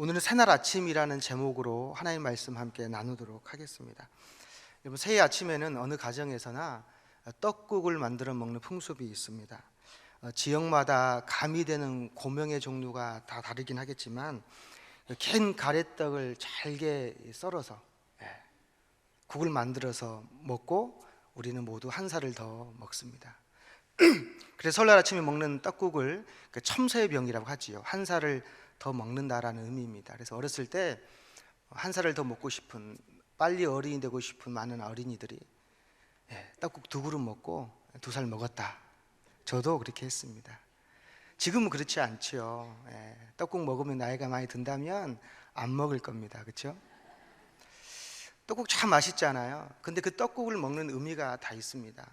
오늘은 새날 아침이라는 제목으로 하나님 말씀 함께 나누도록 하겠습니다. 여러분, 새해 아침에는 어느 가정에서나 떡국을 만들어 먹는 풍습이 있습니다. 지역마다 가미되는 고명의 종류가 다 다르긴 하겠지만 캔 가래떡을 잘게 썰어서 국을 만들어서 먹고 우리는 모두 한 살을 더 먹습니다. 그래서 설날 아침에 먹는 떡국을 첨세병이라고 하지요. 한 살을 더 먹는다라는 의미입니다. 그래서 어렸을 때 한 살을 더 먹고 싶은, 빨리 어린이 되고 싶은 많은 어린이들이 떡국 2그릇 먹고 2살 먹었다. 저도 그렇게 했습니다. 지금은 그렇지 않죠. 떡국 먹으면 나이가 많이 든다면 안 먹을 겁니다. 그렇죠? 떡국 참 맛있잖아요. 근데 그 떡국을 먹는 의미가 다 있습니다.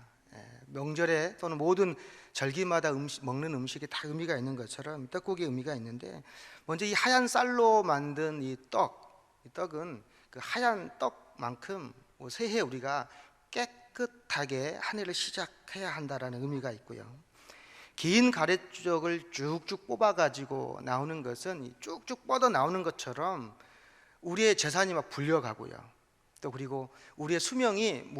명절에 또는 모든 절기마다 먹는 음식이 다 의미가 있는 것처럼 떡국의 의미가 있는데, 먼저 이 하얀 쌀로 만든 이 떡은 그 하얀 떡만큼 새해 우리가 깨끗하게 한 해를 시작해야 한다라는 의미가 있고요. 긴 가래떡을 쭉쭉 뽑아가지고 나오는 것은 쭉쭉 뻗어 나오는 것처럼 우리의 재산이 막 불려가고요. 또 그리고 우리의 수명이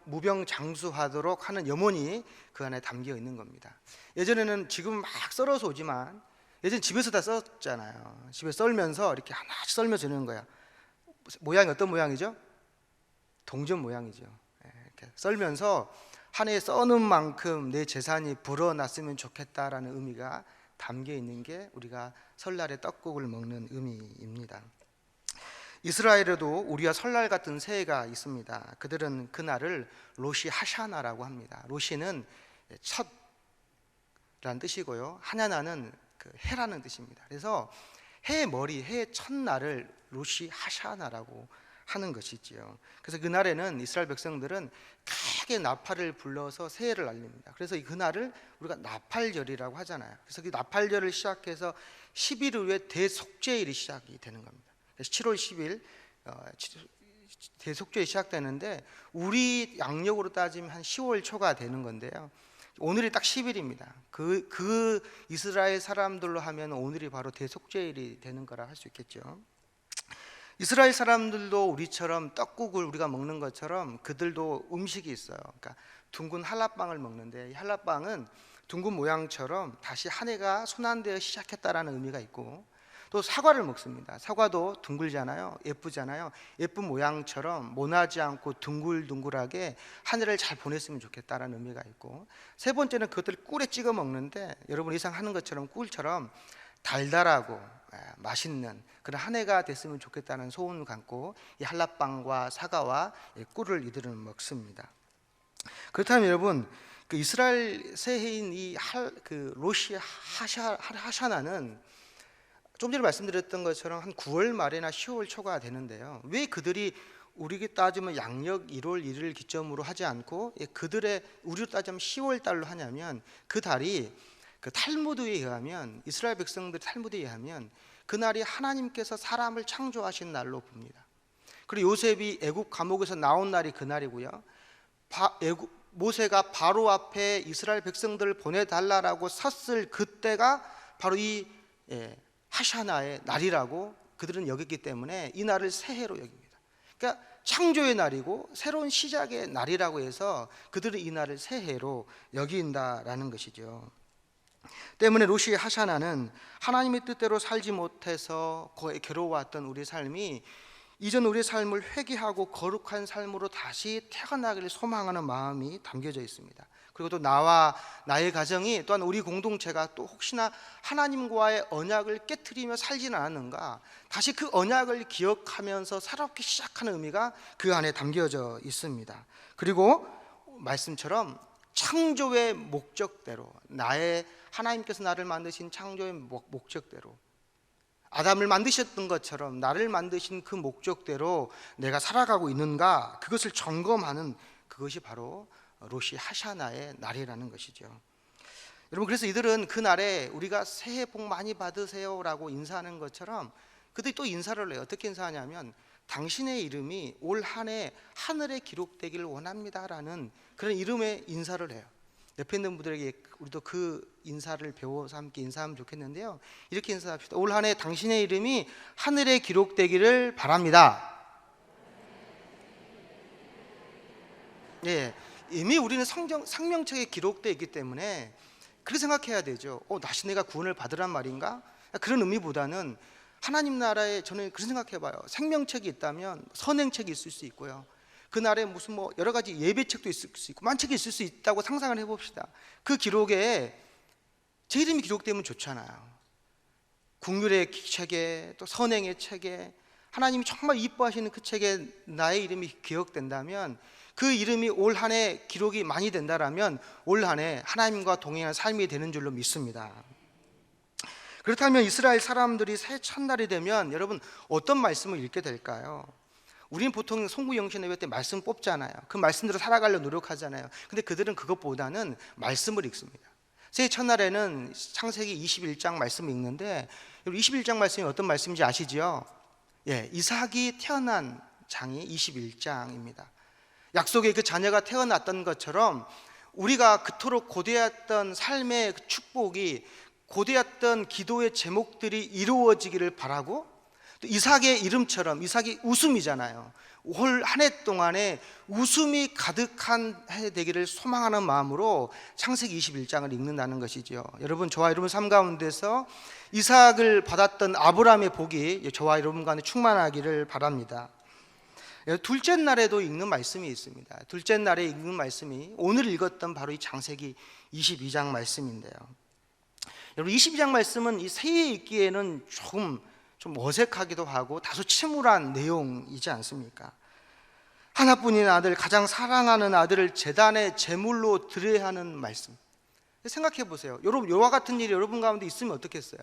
무병장수하도록 하는 염원이 그 안에 담겨 있는 겁니다. 예전에는, 지금 막 썰어서 오지만 예전 집에서 다 썰었잖아요. 집에 썰면서 이렇게 하나씩 썰면서 주는 거야. 모양이 어떤 모양이죠? 동전 모양이죠. 이렇게 썰면서 한 해에 써는 만큼 내 재산이 불어났으면 좋겠다라는 의미가 담겨 있는 게 우리가 설날에 떡국을 먹는 의미입니다. 이스라엘에도 우리와 설날 같은 새해가 있습니다. 그들은 그날을 로시 하샤나라고 합니다. 로시는 첫라는 뜻이고요, 하냐나는 그 해라는 뜻입니다. 그래서 해의 머리, 해의 첫날을 로시 하샤나라고 하는 것이지요. 그래서 그날에는 이스라엘 백성들은 크게 나팔을 불러서 새해를 알립니다. 그래서 그날을 우리가 나팔절이라고 하잖아요. 그래서 그 나팔절을 시작해서 10일 후에 대속죄일이 시작이 되는 겁니다. 그래서 7월 10일 대속죄일이 시작되는데, 우리 양력으로 따지면 한 10월 초가 되는 건데요, 오늘이 딱 10일입니다. 그 이스라엘 사람들로 하면 오늘이 바로 대속죄일이 되는 거라 할 수 있겠죠. 이스라엘 사람들도 우리처럼 떡국을 우리가 먹는 것처럼 그들도 음식이 있어요. 그러니까 둥근 한라빵을 먹는데, 이 한라빵은 둥근 모양처럼 다시 한 해가 순환되어 시작했다라는 의미가 있고, 또 사과를 먹습니다. 사과도 둥글잖아요. 예쁘잖아요. 예쁜 모양처럼 모나지 않고 둥글둥글하게 한 해를 잘 보냈으면 좋겠다라는 의미가 있고, 세 번째는 그것들을 꿀에 찍어 먹는데, 여러분 예상하는 것처럼 꿀처럼 달달하고 맛있는 그런 한 해가 됐으면 좋겠다는 소원을 갖고 이 한라빵과 사과와 꿀을 이들은 먹습니다. 그렇다면 여러분, 그 이스라엘 새해인 그 로시 하샤나는 좀 전에 말씀드렸던 것처럼 한 9월 말이나 10월 초가 되는데요, 왜 그들이 우리가 따지면 양력 1월 1일 기점으로 하지 않고 그들의 우리로 따지면 10월 달로 하냐면, 그 달이 그 탈무드에 의하면, 이스라엘 백성들 탈무드에 의하면 그날이 하나님께서 사람을 창조하신 날로 봅니다. 그리고 요셉이 애국 감옥에서 나온 날이 그날이고요, 모세가 바로 앞에 이스라엘 백성들을 보내달라고 섰을 그때가 바로 이 하샤나의 날이라고 그들은 여겼기 때문에 이 날을 새해로 여깁니다. 그러니까 창조의 날이고 새로운 시작의 날이라고 해서 그들은 이 날을 새해로 여긴다라는 것이죠. 때문에 로시 하샤나는 하나님의 뜻대로 살지 못해서 괴로워왔던 우리의 삶이 이전 우리의 삶을 회개하고 거룩한 삶으로 다시 태어나기를 소망하는 마음이 담겨져 있습니다. 그리고 또 나와 나의 가정이, 또한 우리 공동체가 또 혹시나 하나님과의 언약을 깨트리며 살지는 않았는가, 다시 그 언약을 기억하면서 새롭게 시작하는 의미가 그 안에 담겨져 있습니다. 그리고 말씀처럼 창조의 목적대로, 하나님께서 나를 만드신 창조의 목적대로, 아담을 만드셨던 것처럼 나를 만드신 그 목적대로 내가 살아가고 있는가, 그것을 점검하는, 그것이 바로 로시 하샤나의 날이라는 것이죠. 여러분, 그래서 이들은 그 날에 우리가 새해 복 많이 받으세요 라고 인사하는 것처럼 그들이 또 인사를 해요. 어떻게 인사하냐면, 당신의 이름이 올 한 해 하늘에 기록되기를 원합니다 라는 그런 이름의 인사를 해요. 옆에 있는 분들에게 우리도 그 인사를 배워서 함께 인사하면 좋겠는데요. 이렇게 인사합시다. 올 한 해 당신의 이름이 하늘에 기록되기를 바랍니다. 예, 이미 우리는 상명책에 기록되어 있기 때문에 그렇게 생각해야 되죠. 다시 내가 구원을 받으란 말인가? 그런 의미보다는 하나님 나라에, 저는 그런 생각해봐요. 생명책이 있다면 선행책이 있을 수 있고요, 그 날에 무슨 여러 가지 예배책도 있을 수 있고 만책이 있을 수 있다고 상상을 해봅시다. 그 기록에 제 이름이 기록되면 좋잖아요. 국률의 책에, 또 선행의 책에, 하나님이 정말 이뻐하시는 그 책에 나의 이름이 기억된다면, 그 이름이 올 한 해 기록이 많이 된다라면 올 한 해 하나님과 동행하는 삶이 되는 줄로 믿습니다. 그렇다면 이스라엘 사람들이 새해 첫날이 되면 여러분 어떤 말씀을 읽게 될까요? 우리는 보통 송구영신 예배 때 말씀 뽑잖아요. 그 말씀대로 살아가려고 노력하잖아요. 근데 그들은 그것보다는 말씀을 읽습니다. 새해 첫날에는 창세기 21장 말씀을 읽는데, 21장 말씀이 어떤 말씀인지 아시죠? 예, 이삭이 태어난 장이 21장입니다. 약속의 그 자녀가 태어났던 것처럼 우리가 그토록 고대했던 삶의 그 축복이, 고대했던 기도의 제목들이 이루어지기를 바라고, 또 이삭의 이름처럼, 이삭이 웃음이잖아요. 올 한 해 동안에 웃음이 가득한 해 되기를 소망하는 마음으로 창세기 21장을 읽는다는 것이죠. 여러분, 저와 여러분 삶 가운데서 이삭을 받았던 아브라함의 복이 저와 여러분 간에 충만하기를 바랍니다. 둘째 날에도 읽는 말씀이 있습니다. 둘째 날에 읽는 말씀이 오늘 읽었던 바로 이 창세기 22장 말씀인데요. 여러분, 22장 말씀은 이 새해 읽기에는 조금 좀 어색하기도 하고 다소 침울한 내용이지 않습니까? 하나뿐인 아들, 가장 사랑하는 아들을 제단의 제물로 드려야 하는 말씀. 생각해 보세요. 여러분, 이와 같은 일이 여러분 가운데 있으면 어떻겠어요?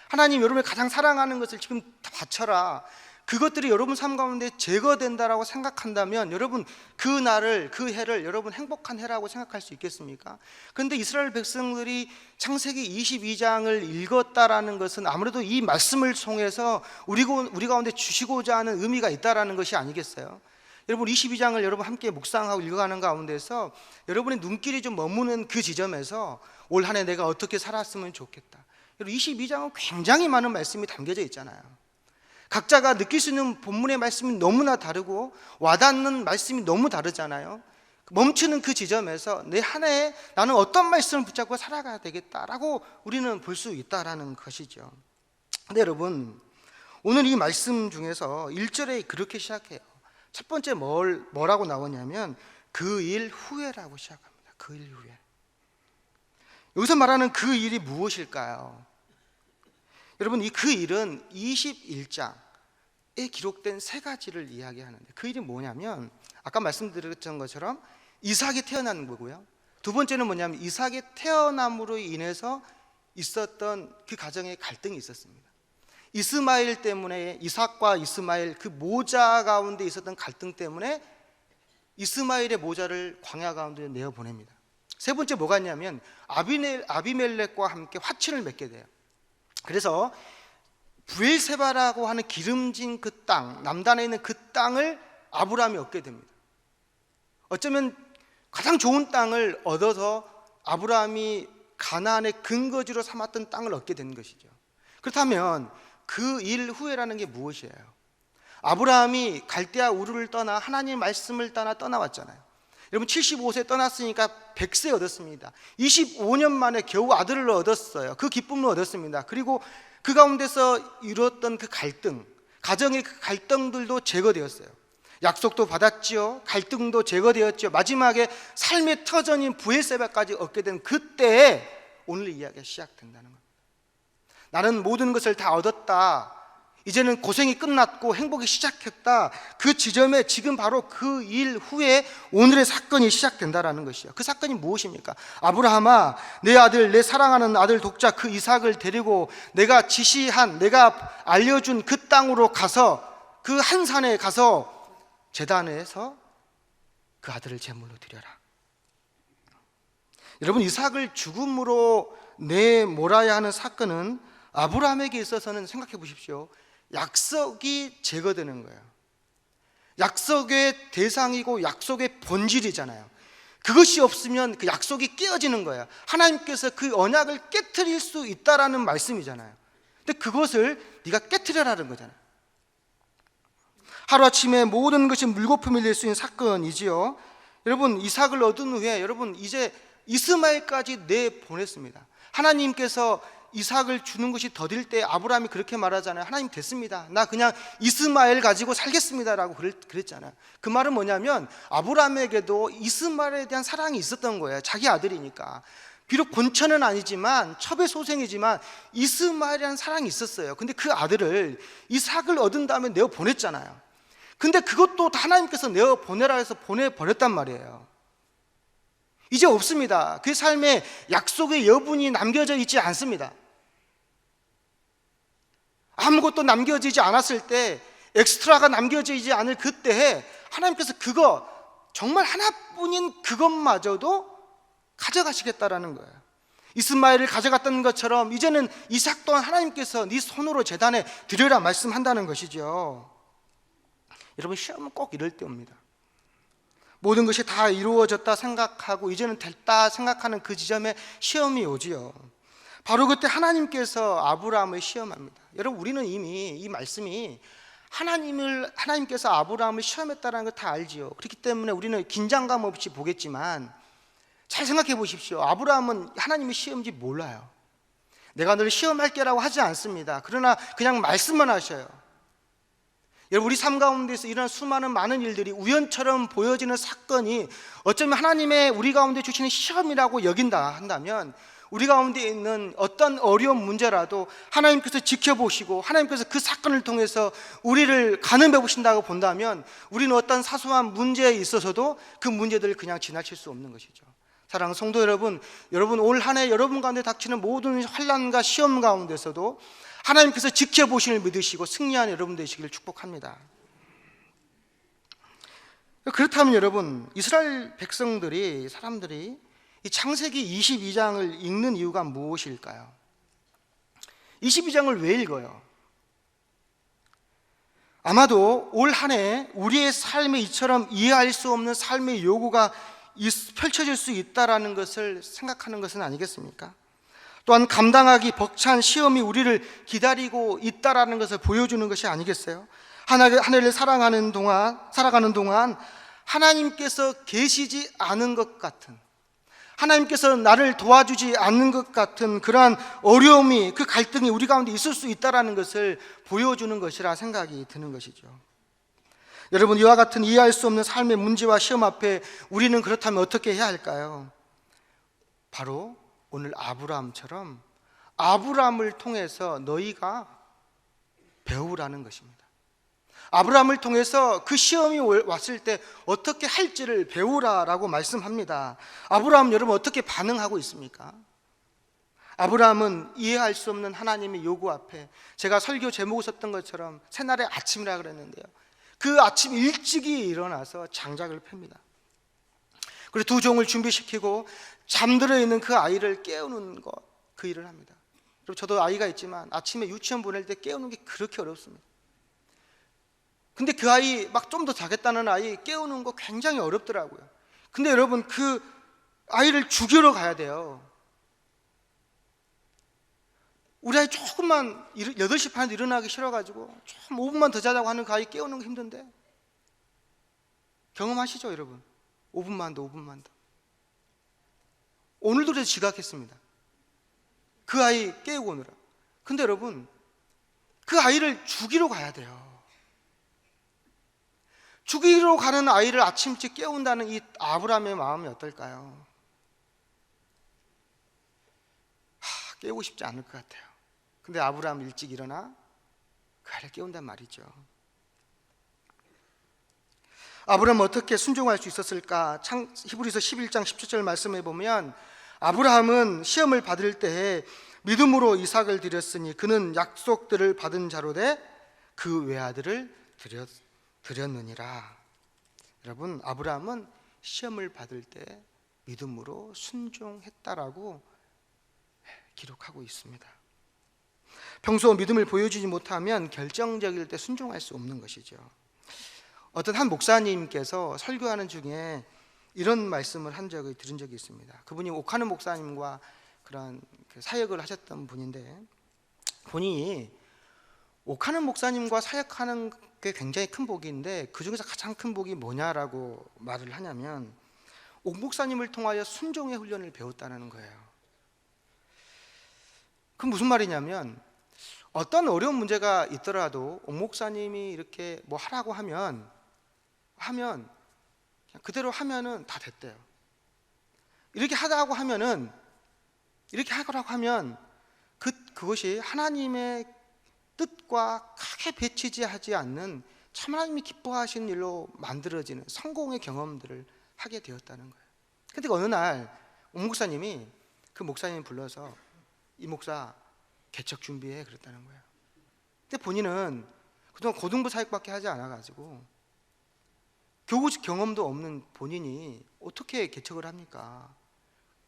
하나님, 여러분이 가장 사랑하는 것을 지금 다 바쳐라, 그것들이 여러분 삶 가운데 제거된다라고 생각한다면 여러분, 그 날을, 그 해를 여러분 행복한 해라고 생각할 수 있겠습니까? 그런데 이스라엘 백성들이 창세기 22장을 읽었다라는 것은 아무래도 이 말씀을 통해서 우리 가운데 주시고자 하는 의미가 있다라는 것이 아니겠어요? 여러분, 22장을 여러분 함께 묵상하고 읽어가는 가운데서 여러분의 눈길이 좀 머무는 그 지점에서 올 한 해 내가 어떻게 살았으면 좋겠다. 여러분, 22장은 굉장히 많은 말씀이 담겨져 있잖아요. 각자가 느낄 수 있는 본문의 말씀이 너무나 다르고 와닿는 말씀이 너무 다르잖아요. 멈추는 그 지점에서 내 한 해에 나는 어떤 말씀을 붙잡고 살아가야 되겠다라고 우리는 볼 수 있다라는 것이죠. 근데 여러분, 오늘 이 말씀 중에서 1절에 그렇게 시작해요. 첫 번째 뭐라고 나오냐면 그 일 후에라고 시작합니다. 그 일 후에. 여기서 말하는 그 일이 무엇일까요? 여러분, 이 그 일은 21장에 기록된 세 가지를 이야기하는데, 그 일이 뭐냐면 아까 말씀드렸던 것처럼 이삭이 태어난 거고요, 두 번째는 뭐냐면 이삭의 태어남으로 인해서 있었던 그 가정의 갈등이 있었습니다. 이스마엘 때문에, 이삭과 이스마엘 그 모자 가운데 있었던 갈등 때문에 이스마엘의 모자를 광야 가운데 내어보냅니다. 세 번째 뭐가 있냐면 아비멜렉과 함께 화친을 맺게 돼요. 그래서 부엘세바라고 하는 기름진 그 땅, 남단에 있는 그 땅을 아브라함이 얻게 됩니다. 어쩌면 가장 좋은 땅을 얻어서 아브라함이 가나안의 근거지로 삼았던 땅을 얻게 된 것이죠. 그렇다면 그 일 후에라는 게 무엇이에요? 아브라함이 갈대아 우르를 떠나 하나님의 말씀을 떠나왔잖아요. 여러분, 75세 떠났으니까 100세 얻었습니다. 25년 만에 겨우 아들을 얻었어요. 그 기쁨을 얻었습니다. 그리고 그 가운데서 이루었던 그 갈등, 가정의 그 갈등들도 제거되었어요. 약속도 받았지요. 갈등도 제거되었죠. 마지막에 삶의 터전인 부엘세바까지 얻게 된 그때에 오늘 이야기가 시작된다는 겁니다. 나는 모든 것을 다 얻었다, 이제는 고생이 끝났고 행복이 시작했다, 그 지점에 지금 바로 그 일 후에 오늘의 사건이 시작된다라는 것이요. 그 사건이 무엇입니까? 아브라함아, 내 아들, 내 사랑하는 아들 독자 그 이삭을 데리고 내가 지시한, 내가 알려준 그 땅으로 가서, 그 한 산에 가서 제단에서 그 아들을 제물로 드려라. 여러분, 이삭을 죽음으로 내몰아야 하는 사건은 아브라함에게 있어서는, 생각해 보십시오, 약속이 제거되는 거예요. 약속의 대상이고 약속의 본질이잖아요. 그것이 없으면 그 약속이 깨어지는 거예요. 하나님께서 그 언약을 깨트릴 수 있다라는 말씀이잖아요. 근데 그것을 네가 깨트려라는 거잖아요. 하루아침에 모든 것이 물거품이 될 수 있는 사건이지요. 여러분, 이삭을 얻은 후에 여러분 이제 이스마엘까지 내보냈습니다. 하나님께서 이삭을 주는 것이 더딜 때 아브라함이 그렇게 말하잖아요. 하나님 됐습니다. 나 그냥 이스마엘 가지고 살겠습니다라고 그랬잖아요. 그 말은 뭐냐면 아브라함에게도 이스마엘에 대한 사랑이 있었던 거예요. 자기 아들이니까. 비록 본처는 아니지만 첩의 소생이지만 이스마엘이라는 사랑이 있었어요. 근데 그 아들을 이삭을 얻은 다음에 내어 보냈잖아요. 근데 그것도 하나님께서 내어 보내라 해서 보내버렸단 말이에요. 이제 없습니다. 그 삶에 약속의 여분이 남겨져 있지 않습니다. 아무것도 남겨지지 않았을 때, 엑스트라가 남겨지지 않을 그때에 하나님께서 그거 정말 하나뿐인 그것마저도 가져가시겠다라는 거예요. 이스마엘을 가져갔던 것처럼 이제는 이삭 또한 하나님께서 네 손으로 제단에 드려라 말씀한다는 것이죠. 여러분, 시험은 꼭 이럴 때 옵니다. 모든 것이 다 이루어졌다 생각하고 이제는 됐다 생각하는 그 지점에 시험이 오지요. 바로 그때 하나님께서 아브라함을 시험합니다. 여러분, 우리는 이미 이 말씀이 하나님께서 아브라함을 시험했다는 걸 다 알지요. 그렇기 때문에 우리는 긴장감 없이 보겠지만 잘 생각해 보십시오. 아브라함은 하나님의 시험인지 몰라요. 내가 너를 시험할게라고 하지 않습니다. 그러나 그냥 말씀만 하셔요. 여러분, 우리 삶 가운데서 일어난 수많은 많은 일들이 우연처럼 보여지는 사건이 어쩌면 하나님의 우리 가운데 주시는 시험이라고 여긴다 한다면 우리 가운데 있는 어떤 어려운 문제라도 하나님께서 지켜보시고 하나님께서 그 사건을 통해서 우리를 가늠해 보신다고 본다면 우리는 어떤 사소한 문제에 있어서도 그 문제들을 그냥 지나칠 수 없는 것이죠. 사랑하는 성도 여러분, 올 한 해 여러분 가운데 닥치는 모든 환난과 시험 가운데서도 하나님께서 지켜보심을 믿으시고 승리하는 여러분 되시기를 축복합니다. 그렇다면 여러분, 이스라엘 사람들이 이 창세기 22장을 읽는 이유가 무엇일까요? 22장을 왜 읽어요? 아마도 올 한 해 우리의 삶에 이처럼 이해할 수 없는 삶의 요구가 펼쳐질 수 있다는 것을 생각하는 것은 아니겠습니까? 또한 감당하기 벅찬 시험이 우리를 기다리고 있다는 것을 보여주는 것이 아니겠어요? 하나님을 살아가는 동안 하나님께서 계시지 않은 것 같은, 하나님께서 나를 도와주지 않는 것 같은 그러한 어려움이, 그 갈등이 우리 가운데 있을 수 있다는 것을 보여주는 것이라 생각이 드는 것이죠. 여러분, 이와 같은 이해할 수 없는 삶의 문제와 시험 앞에 우리는 그렇다면 어떻게 해야 할까요? 바로 오늘 아브라함처럼 아브라함을 통해서 너희가 배우라는 것입니다. 아브라함을 통해서 그 시험이 왔을 때 어떻게 할지를 배우라라고 말씀합니다. 아브라함 여러분 어떻게 반응하고 있습니까? 아브라함은 이해할 수 없는 하나님의 요구 앞에, 제가 설교 제목을 썼던 것처럼 새날의 아침이라 그랬는데요, 그 아침 일찍이 일어나서 장작을 팹니다. 그리고 두 종을 준비시키고 잠들어 있는 그 아이를 깨우는 것, 그 일을 합니다. 그리고 저도 아이가 있지만 아침에 유치원 보낼 때 깨우는 게 그렇게 어렵습니다. 근데 그 아이 막 좀 더 자겠다는 아이 깨우는 거 굉장히 어렵더라고요. 근데 여러분, 그 아이를 죽이러 가야 돼요. 우리 아이 조금만 8시 반에 일어나기 싫어가지고 좀 5분만 더 자자고 하는 그 아이 깨우는 거 힘든데, 경험하시죠 여러분? 5분만 더. 오늘도 그래서 지각했습니다. 그 아이 깨우고 오느라. 근데 여러분, 그 아이를 죽이러 가야 돼요. 죽이러 가는 아이를 아침 일찍 깨운다는 이 아브라함의 마음이 어떨까요? 깨우고 싶지 않을 것 같아요. 근데 아브라함 일찍 일어나 그 아이를 깨운단 말이죠. 아브라함은 어떻게 순종할 수 있었을까? 히브리서 11장 17절 말씀에 보면 아브라함은 시험을 받을 때에 믿음으로 이삭을 드렸으니 그는 약속들을 받은 자로되 그 외아들을 드렸느니라. 여러분, 아브라함은 시험을 받을 때 믿음으로 순종했다라고 기록하고 있습니다. 평소 믿음을 보여주지 못하면 결정적일 때 순종할 수 없는 것이죠. 어떤 한 목사님께서 설교하는 중에 이런 말씀을 들은 적이 있습니다. 그분이 오카는 목사님과 그런 사역을 하셨던 분인데, 본인이 오카는 목사님과 사역하는 게 굉장히 큰 복인데 그 중에서 가장 큰 복이 뭐냐라고 말을 하냐면, 옥 목사님을 통하여 순종의 훈련을 배웠다는 거예요. 그 무슨 말이냐면, 어떤 어려운 문제가 있더라도 옥 목사님이 이렇게 뭐 하라고 하면 그냥 그대로 하면은 다 됐대요. 이렇게 하라고 하면은, 이렇게 하라고 하면 그것이 하나님의 뜻과 크게 배치하지 않는 참 하나님이 기뻐하시는 일로 만들어지는 성공의 경험들을 하게 되었다는 거예요. 근데 어느 날 옥 목사님이 그 목사님 불러서 이 목사 개척 준비해 그랬다는 거예요. 근데 본인은 그동안 고등부 사역밖에 하지 않아가지고 교구 경험도 없는 본인이 어떻게 개척을 합니까?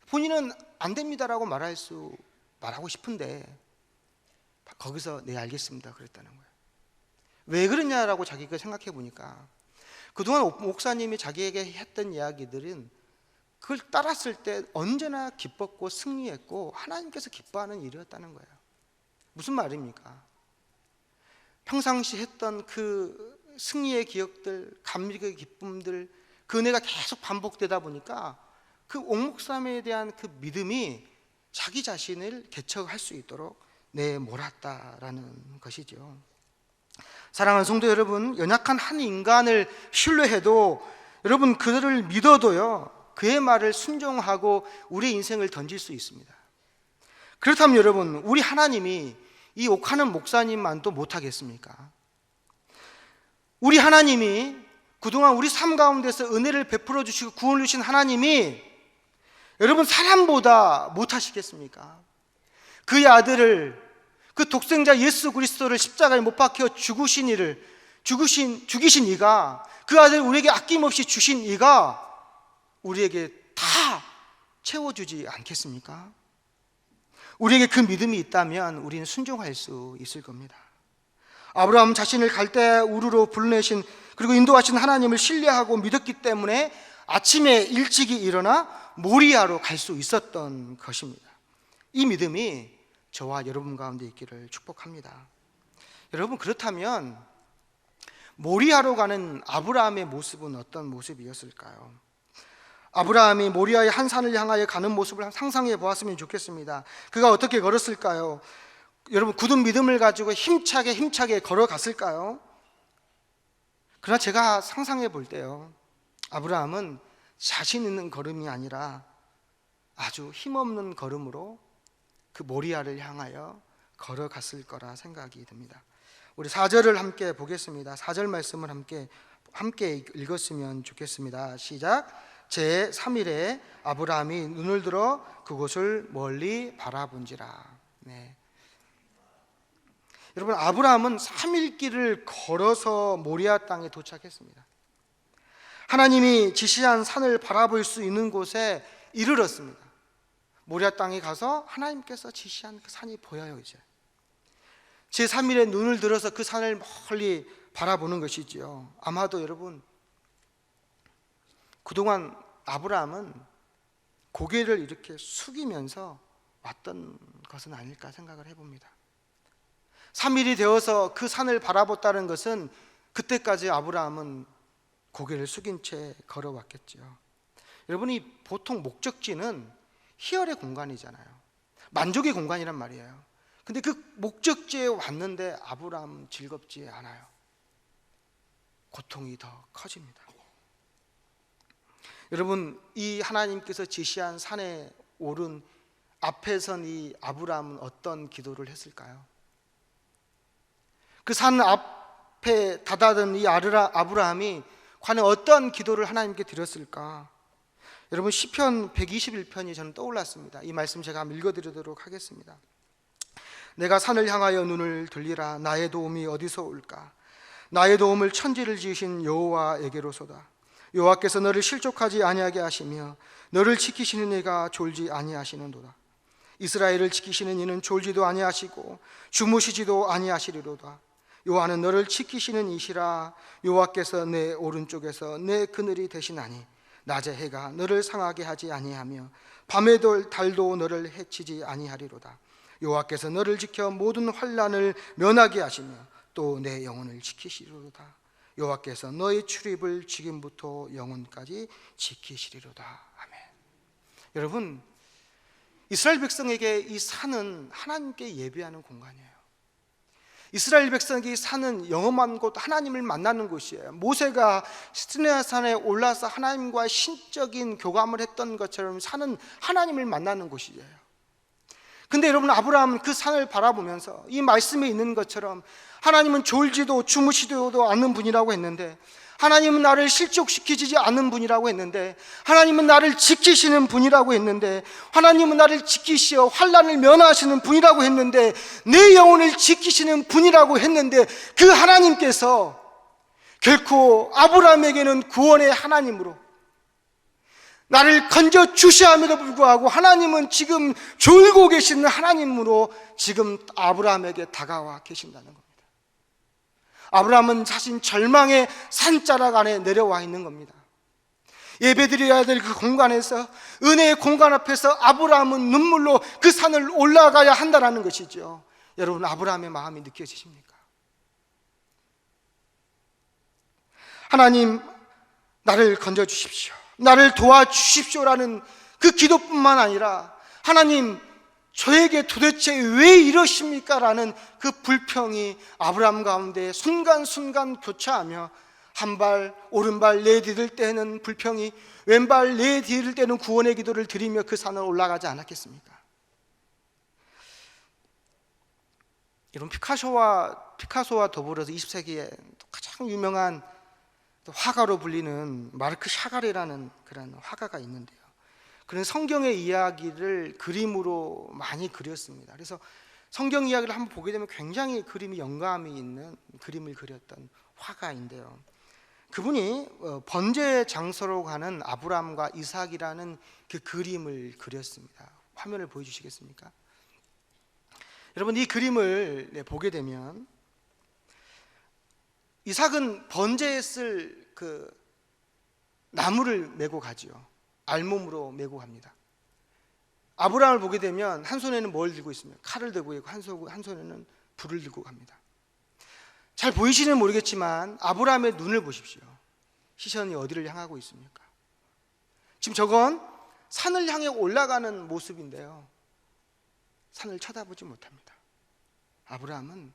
본인은 안 됩니다라고 말하고 싶은데 거기서 네 알겠습니다 그랬다는 거예요. 왜 그러냐라고 자기가 생각해 보니까 그동안 목사님이 자기에게 했던 이야기들은 그걸 따랐을 때 언제나 기뻤고 승리했고 하나님께서 기뻐하는 일이었다는 거예요. 무슨 말입니까? 평상시 했던 그 승리의 기억들, 감격의 기쁨들, 그 은혜가 계속 반복되다 보니까 그 옥 목사님에 대한 그 믿음이 자기 자신을 개척할 수 있도록 내몰았다라는 것이죠. 사랑하는 성도 여러분, 연약한 한 인간을 신뢰해도 여러분 그들을 믿어도요 그의 말을 순종하고 우리 인생을 던질 수 있습니다. 그렇다면 여러분, 우리 하나님이 이 옥하는 목사님만도 못하겠습니까? 우리 하나님이 그동안 우리 삶 가운데서 은혜를 베풀어 주시고 구원을 주신 하나님이 여러분 사람보다 못하시겠습니까? 그의 아들을, 그 독생자 예수 그리스도를 십자가에 못 박혀 죽이신 이가, 그 아들 우리에게 아낌없이 주신 이가 우리에게 다 채워주지 않겠습니까? 우리에게 그 믿음이 있다면 우리는 순종할 수 있을 겁니다. 아브라함은 자신을 갈대 우르로 불러내신 그리고 인도하신 하나님을 신뢰하고 믿었기 때문에 아침에 일찍이 일어나 모리아로 갈 수 있었던 것입니다. 이 믿음이 저와 여러분 가운데 있기를 축복합니다. 여러분, 그렇다면 모리아로 가는 아브라함의 모습은 어떤 모습이었을까요? 아브라함이 모리아의 한 산을 향하여 가는 모습을 상상해 보았으면 좋겠습니다. 그가 어떻게 걸었을까요? 여러분, 굳은 믿음을 가지고 힘차게 걸어갔을까요? 그러나 제가 상상해 볼 때요, 아브라함은 자신 있는 걸음이 아니라 아주 힘없는 걸음으로 그 모리아를 향하여 걸어갔을 거라 생각이 듭니다. 우리 4절을 함께 보겠습니다. 4절 말씀을 함께 읽었으면 좋겠습니다. 시작. 제3일에 아브라함이 눈을 들어 그곳을 멀리 바라본지라. 네. 여러분, 아브라함은 3일 길을 걸어서 모리아 땅에 도착했습니다. 하나님이 지시한 산을 바라볼 수 있는 곳에 이르렀습니다. 모리아 땅에 가서 하나님께서 지시한 그 산이 보여요. 이제 제3일에 눈을 들어서 그 산을 멀리 바라보는 것이지요. 아마도 여러분, 그동안 아브라함은 고개를 이렇게 숙이면서 왔던 것은 아닐까 생각을 해봅니다. 3일이 되어서 그 산을 바라봤다는 것은 그때까지 아브라함은 고개를 숙인 채 걸어왔겠죠. 여러분이 보통 목적지는 희열의 공간이잖아요. 만족의 공간이란 말이에요. 근데 그 목적지에 왔는데 아브라함은 즐겁지 않아요. 고통이 더 커집니다. 여러분, 이 하나님께서 지시한 산에 오른 앞에 선 이 아브라함은 어떤 기도를 했을까요? 그 산 앞에 다다른 이 아브라함이 과연 어떤 기도를 하나님께 드렸을까? 여러분, 시편 121편이 저는 떠올랐습니다. 이 말씀 제가 한번 읽어드리도록 하겠습니다. 내가 산을 향하여 눈을 들리라. 나의 도움이 어디서 올까? 나의 도움을 천지를 지으신 여호와에게로소다. 여호와께서 너를 실족하지 아니하게 하시며 너를 지키시는 이가 졸지 아니하시는도다. 이스라엘을 지키시는 이는 졸지도 아니하시고 주무시지도 아니하시리로다. 여호와는 너를 지키시는 이시라. 여호와께서 내 오른쪽에서 내 그늘이 되시나니 낮의 해가 너를 상하게 하지 아니하며 밤의 달도 너를 해치지 아니하리로다. 여호와께서 너를 지켜 모든 환난을 면하게 하시며 또 내 영혼을 지키시리로다. 여호와께서 너의 출입을 지금부터 영원까지 지키시리로다. 아멘. 여러분, 이스라엘 백성에게 이 산은 하나님께 예배하는 공간이에요. 이스라엘 백성에게 이 산은 영험한 곳, 하나님을 만나는 곳이에요. 모세가 시내산에 올라서 하나님과 신적인 교감을 했던 것처럼 산은 하나님을 만나는 곳이에요. 근데 여러분, 아브라함은 그 산을 바라보면서 이 말씀에 있는 것처럼 하나님은 졸지도 주무시지도 않는 분이라고 했는데, 하나님은 나를 실족시키지 않는 분이라고 했는데, 하나님은 나를 지키시는 분이라고 했는데, 하나님은 나를 지키시어 환난을 면하시는 분이라고 했는데, 내 영혼을 지키시는 분이라고 했는데, 그 하나님께서 결코 아브라함에게는 구원의 하나님으로 나를 건져 주셔야 함에도 불구하고 하나님은 지금 졸고 계시는 하나님으로 지금 아브라함에게 다가와 계신다는 겁니다. 아브라함은 자신 절망의 산자락 안에 내려와 있는 겁니다. 예배드려야 될 그 공간에서, 은혜의 공간 앞에서 아브라함은 눈물로 그 산을 올라가야 한다는 것이죠. 여러분, 아브라함의 마음이 느껴지십니까? 하나님, 나를 건져주십시오, 나를 도와주십시오라는 그 기도뿐만 아니라, 하나님, 저에게 도대체 왜 이러십니까? 라는 그 불평이 아브라함 가운데 순간순간 교차하며, 한발 오른발 내디딜 때는 불평이, 왼발 내디딜 때는 구원의 기도를 드리며 그 산을 올라가지 않았겠습니까? 여러분, 피카소와 더불어서 20세기에 가장 유명한 화가로 불리는 마르크 샤갈이라는 그런 화가가 있는데요, 그는 성경의 이야기를 그림으로 많이 그렸습니다. 그래서 성경 이야기를 한번 보게 되면 굉장히 그림이 영감이 있는 그림을 그렸던 화가인데요, 그분이 번제 장소로 가는 아브라함과 이삭이라는 그 그림을 그렸습니다. 화면을 보여주시겠습니까? 여러분, 이 그림을 보게 되면 이삭은 번제에 쓸 그 나무를 메고 가지요. 알몸으로 메고 갑니다. 아브라함을 보게 되면 한 손에는 뭘 들고 있습니까? 칼을 들고 있고 한 손에는 불을 들고 갑니다. 잘 보이시는 모르겠지만 아브라함의 눈을 보십시오. 시선이 어디를 향하고 있습니까? 지금 저건 산을 향해 올라가는 모습인데요, 산을 쳐다보지 못합니다. 아브라함은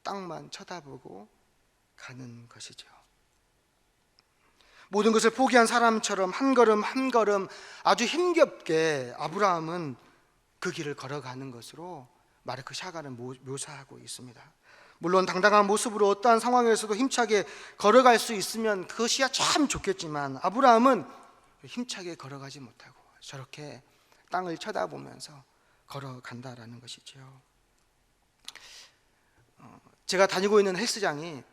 땅만 쳐다보고 가는 것이죠. 모든 것을 포기한 사람처럼 한 걸음 한 걸음 아주 힘겹게 아브라함은 그 길을 걸어가는 것으로 마르크 샤갈은 묘사하고 있습니다. 물론 당당한 모습으로 어떠한 상황에서도 힘차게 걸어갈 수 있으면 그것이야 참 좋겠지만, 아브라함은 힘차게 걸어가지 못하고 저렇게 땅을 쳐다보면서 걸어간다라는 것이죠. 제가 다니고 있는 헬스장이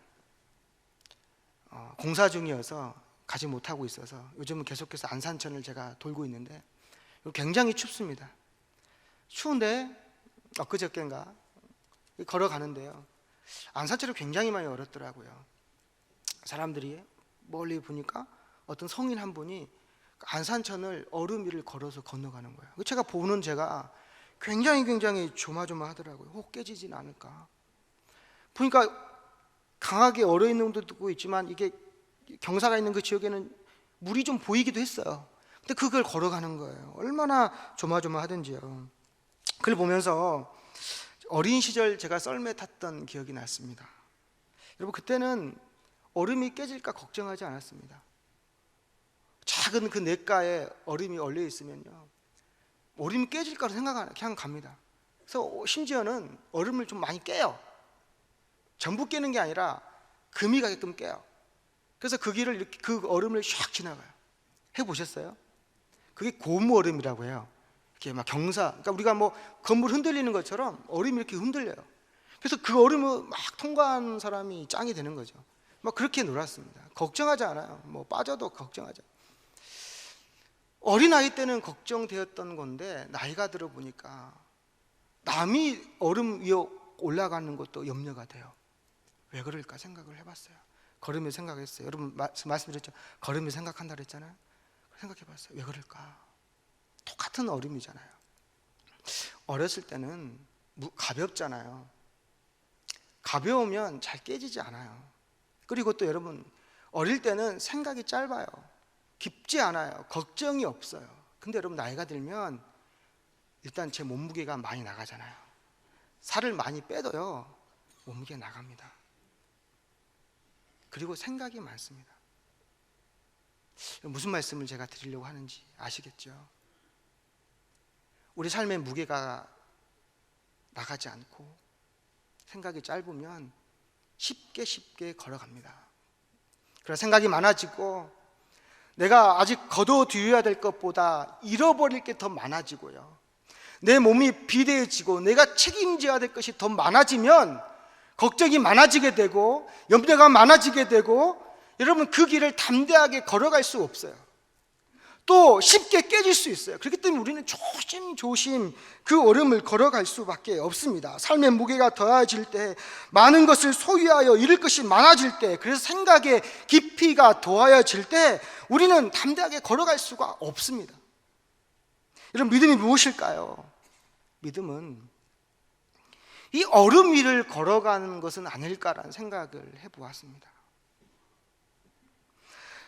공사 중이어서 가지 못하고 있어서 요즘은 계속해서 안산천을 제가 돌고 있는데 굉장히 춥습니다. 추운데 엊그저께인가 걸어가는데요, 안산천을 굉장히 많이 얼었더라고요. 사람들이 멀리 보니까 어떤 성인 한 분이 안산천을 얼음 위를 걸어서 건너가는 거예요. 제가 보는 제가 굉장히 조마조마하더라고요. 혹 깨지진 않을까. 보니까 강하게 얼어 있는 것도 있지만 이게 경사가 있는 그 지역에는 물이 좀 보이기도 했어요. 근데 그걸 걸어가는 거예요. 얼마나 조마조마하던지요. 그걸 보면서 어린 시절 제가 썰매 탔던 기억이 났습니다. 여러분, 그때는 얼음이 깨질까 걱정하지 않았습니다. 작은 그 냇가에 얼음이 얼려 있으면요, 얼음이 깨질까 생각 그냥 갑니다. 그래서 심지어는 얼음을 좀 많이 깨요. 전부 깨는 게 아니라 금이 가게끔 깨요. 그래서 그 길을 이렇게 그 얼음을 샥 지나가요. 해보셨어요? 그게 고무 얼음이라고 해요. 이렇게 막 경사, 그러니까 우리가 뭐 건물 흔들리는 것처럼 얼음이 이렇게 흔들려요. 그래서 그 얼음을 막 통과한 사람이 짱이 되는 거죠. 막 그렇게 놀았습니다. 걱정하지 않아요. 뭐 빠져도 걱정하지 않아요. 어린아이 때는 걱정되었던 건데 나이가 들어 보니까 남이 얼음 위에 올라가는 것도 염려가 돼요. 왜 그럴까 생각을 해봤어요. 걸으며 생각했어요. 여러분 말씀드렸죠. 걸으며 생각한다 그랬잖아요. 생각해 봤어요. 왜 그럴까? 똑같은 얼음이잖아요. 어렸을 때는 가볍잖아요. 가벼우면 잘 깨지지 않아요. 그리고 또 여러분, 어릴 때는 생각이 짧아요. 깊지 않아요. 걱정이 없어요. 근데 여러분, 나이가 들면 일단 제 몸무게가 많이 나가잖아요. 살을 많이 빼도요, 몸무게 나갑니다. 그리고 생각이 많습니다. 무슨 말씀을 제가 드리려고 하는지 아시겠죠? 우리 삶의 무게가 나가지 않고 생각이 짧으면 쉽게 걸어갑니다. 그래서 생각이 많아지고 내가 아직 거둬들여야 될 것보다 잃어버릴 게 더 많아지고요, 내 몸이 비대해지고 내가 책임져야 될 것이 더 많아지면 걱정이 많아지게 되고 염려가 많아지게 되고, 여러분, 그 길을 담대하게 걸어갈 수 없어요. 또 쉽게 깨질 수 있어요. 그렇기 때문에 우리는 조심조심 그 얼음을 걸어갈 수밖에 없습니다. 삶의 무게가 더해질 때, 많은 것을 소유하여 잃을 것이 많아질 때, 그래서 생각의 깊이가 더하여질 때 우리는 담대하게 걸어갈 수가 없습니다. 여러분, 믿음이 무엇일까요? 믿음은 이 얼음 위를 걸어가는 것은 아닐까라는 생각을 해보았습니다.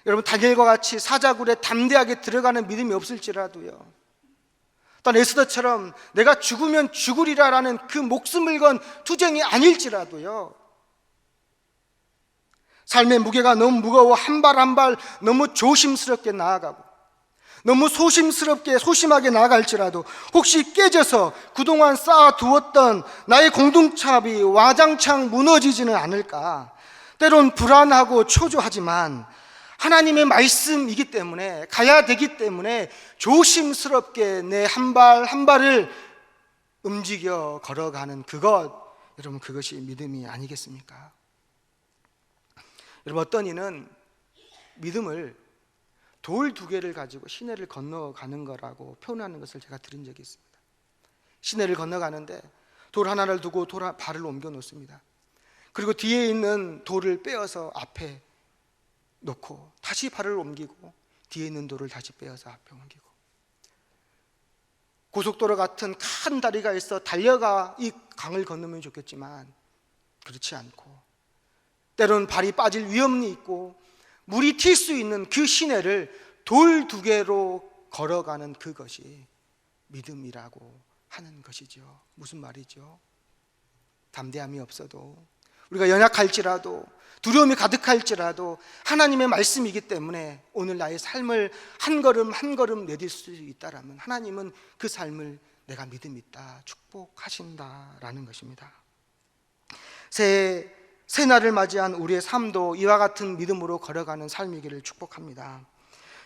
여러분, 다니엘과 같이 사자굴에 담대하게 들어가는 믿음이 없을지라도요, 또 에스더처럼 내가 죽으면 죽으리라라는 그 목숨을 건 투쟁이 아닐지라도요, 삶의 무게가 너무 무거워 한 발 한 발 너무 조심스럽게 나아가고 너무 소심하게 나아갈지라도 혹시 깨져서 그동안 쌓아두었던 나의 공동체이 와장창 무너지지는 않을까, 때론 불안하고 초조하지만 하나님의 말씀이기 때문에, 가야 되기 때문에 조심스럽게 내 한 발 한 발을 움직여 걸어가는 그것, 여러분, 그것이 믿음이 아니겠습니까? 여러분, 어떤 이는 믿음을 돌 2개를 가지고 시내를 건너가는 거라고 표현하는 것을 제가 들은 적이 있습니다. 시내를 건너가는데 돌 하나를 두고 발을 옮겨 놓습니다. 그리고 뒤에 있는 돌을 빼어서 앞에 놓고 다시 발을 옮기고 뒤에 있는 돌을 다시 빼어서 앞에 옮기고, 고속도로 같은 큰 다리가 있어 달려가 이 강을 건너면 좋겠지만 그렇지 않고, 때로는 발이 빠질 위험이 있고 물이 튈 수 있는 그 시내를 돌 2개로 걸어가는 그것이 믿음이라고 하는 것이죠. 무슨 말이죠? 담대함이 없어도, 우리가 연약할지라도, 두려움이 가득할지라도 하나님의 말씀이기 때문에 오늘 나의 삶을 한 걸음 한 걸음 내딜 수 있다라면 하나님은 그 삶을 내가 믿음 있다 축복하신다라는 것입니다. 새날을 맞이한 우리의 삶도 이와 같은 믿음으로 걸어가는 삶이기를 축복합니다.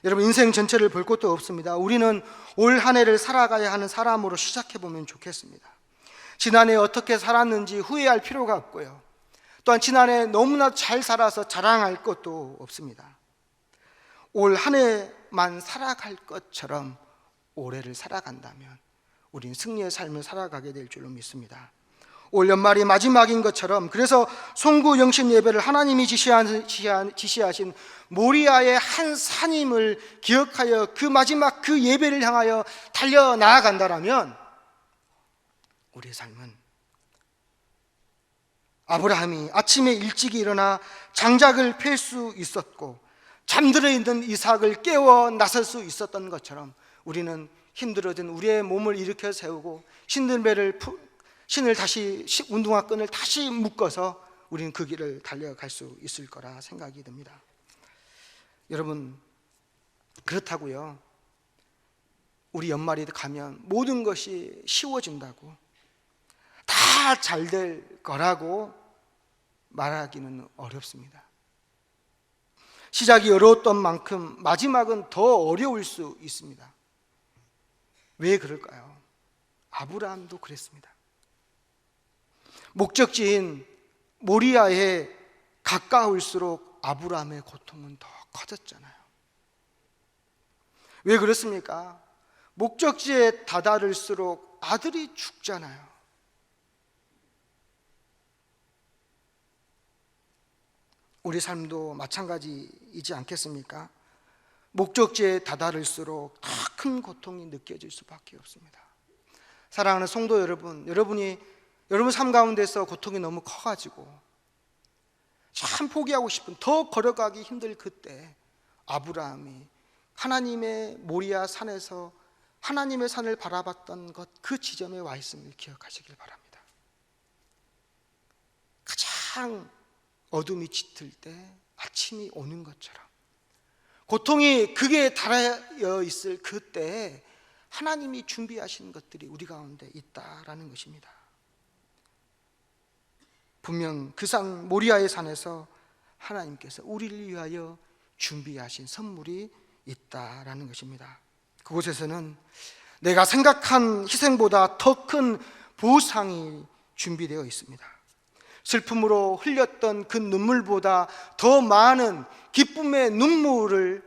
여러분, 인생 전체를 볼 것도 없습니다. 우리는 올 한 해를 살아가야 하는 사람으로 시작해보면 좋겠습니다. 지난해 어떻게 살았는지 후회할 필요가 없고요, 또한 지난해 너무나 잘 살아서 자랑할 것도 없습니다. 올 한 해만 살아갈 것처럼 올해를 살아간다면 우리는 승리의 삶을 살아가게 될 줄로 믿습니다. 올 연말이 마지막인 것처럼, 그래서 송구 영신 예배를 하나님이 지시하신 모리아의 한 산임을 기억하여 그 마지막 그 예배를 향하여 달려나아간다라면 우리의 삶은 아브라함이 아침에 일찍 일어나 장작을 펼 수 있었고 잠들어 있는 이삭을 깨워 나설 수 있었던 것처럼 우리는 힘들어진 우리의 몸을 일으켜 세우고 신을 다시 운동화 끈을 다시 묶어서 우리는 그 길을 달려갈 수 있을 거라 생각이 듭니다. 여러분, 그렇다고요, 우리 연말이 가면 모든 것이 쉬워진다고, 다 잘 될 거라고 말하기는 어렵습니다. 시작이 어려웠던 만큼 마지막은 더 어려울 수 있습니다. 왜 그럴까요? 아브라함도 그랬습니다. 목적지인 모리아에 가까울수록 아브라함의 고통은 더 커졌잖아요. 왜 그렇습니까? 목적지에 다다를수록 아들이 죽잖아요. 우리 삶도 마찬가지이지 않겠습니까? 목적지에 다다를수록 더 큰 고통이 느껴질 수밖에 없습니다. 사랑하는 성도 여러분, 여러분 삶 가운데서 고통이 너무 커가지고 참 포기하고 싶은, 더 걸어가기 힘들 그때 아브라함이 하나님의 모리아 산에서 하나님의 산을 바라봤던 것, 그 지점에 와 있음을 기억하시길 바랍니다. 가장 어둠이 짙을 때 아침이 오는 것처럼, 고통이 극에 달하여 있을 그때 하나님이 준비하신 것들이 우리 가운데 있다라는 것입니다. 분명 그 산 모리아의 산에서 하나님께서 우리를 위하여 준비하신 선물이 있다라는 것입니다. 그곳에서는 내가 생각한 희생보다 더 큰 보상이 준비되어 있습니다. 슬픔으로 흘렸던 그 눈물보다 더 많은 기쁨의 눈물이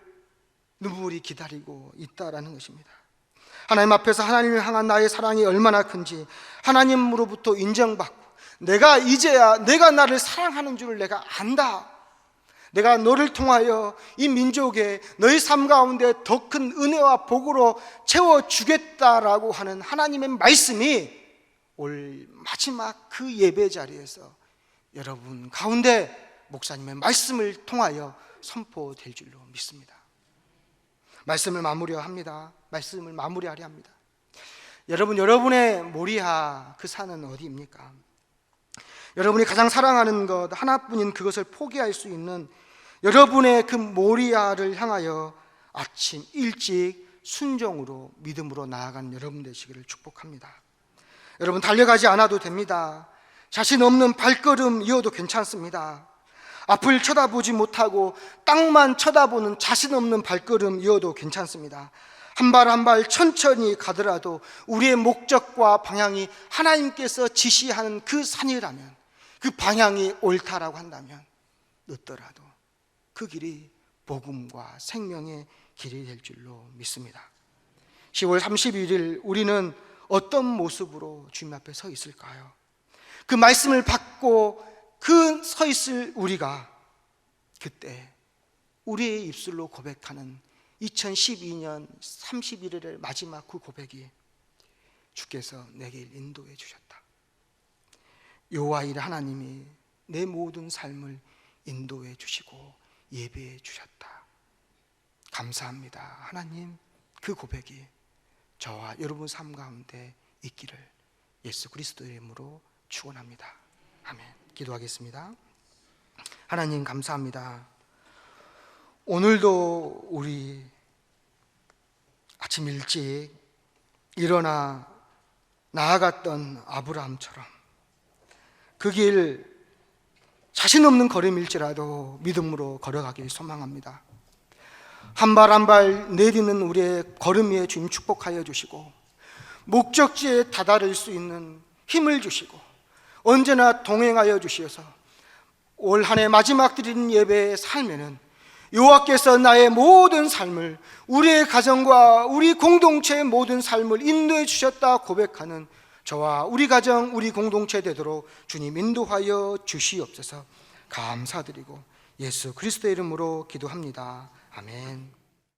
기다리고 있다라는 것입니다. 하나님 앞에서 하나님을 향한 나의 사랑이 얼마나 큰지 하나님으로부터 인정받고, 내가 이제야 내가 나를 사랑하는 줄을 내가 안다, 내가 너를 통하여 이 민족에 너희 삶 가운데 더 큰 은혜와 복으로 채워주겠다라고 하는 하나님의 말씀이 올 마지막 그 예배 자리에서 여러분 가운데 목사님의 말씀을 통하여 선포될 줄로 믿습니다. 말씀을 마무리합니다. 말씀을 마무리하려 합니다. 여러분의 모리아 그 산은 어디입니까? 여러분이 가장 사랑하는 것 하나뿐인 그것을 포기할 수 있는 여러분의 그 모리아를 향하여 아침 일찍 순종으로 믿음으로 나아가는 여러분 되시기를 축복합니다. 여러분 달려가지 않아도 됩니다. 자신 없는 발걸음 이어도 괜찮습니다. 앞을 쳐다보지 못하고 땅만 쳐다보는 자신 없는 발걸음 이어도 괜찮습니다. 한 발 한 발 천천히 가더라도 우리의 목적과 방향이 하나님께서 지시하는 그 산이라면, 그 방향이 옳다라고 한다면 늦더라도 그 길이 복음과 생명의 길이 될 줄로 믿습니다. 10월 31일 우리는 어떤 모습으로 주님 앞에 서 있을까요? 그 말씀을 받고 그 서 있을 우리가 그때 우리의 입술로 고백하는 2012년 31일의 마지막 그 고백이, 주께서 내게 인도해 주셨다. 여호와이라 하나님이 내 모든 삶을 인도해 주시고 예배해 주셨다. 감사합니다. 하나님, 그 고백이 저와 여러분 삶 가운데 있기를 예수 그리스도의 이름으로 축원합니다. 아멘. 기도하겠습니다. 하나님 감사합니다. 오늘도 우리 아침 일찍 일어나 나아갔던 아브라함처럼 그 길 자신 없는 걸음일지라도 믿음으로 걸어가길 소망합니다. 한 발 한 발 내디는 우리의 걸음 위에 주님 축복하여 주시고, 목적지에 다다를 수 있는 힘을 주시고 언제나 동행하여 주시어서 올 한 해 마지막 드리는 예배의 삶에는 여호와께서 나의 모든 삶을, 우리의 가정과 우리 공동체의 모든 삶을 인도해 주셨다 고백하는 저와 우리 가정, 우리 공동체 되도록 주님 인도하여 주시옵소서. 감사드리고 예수 그리스도의 이름으로 기도합니다. 아멘.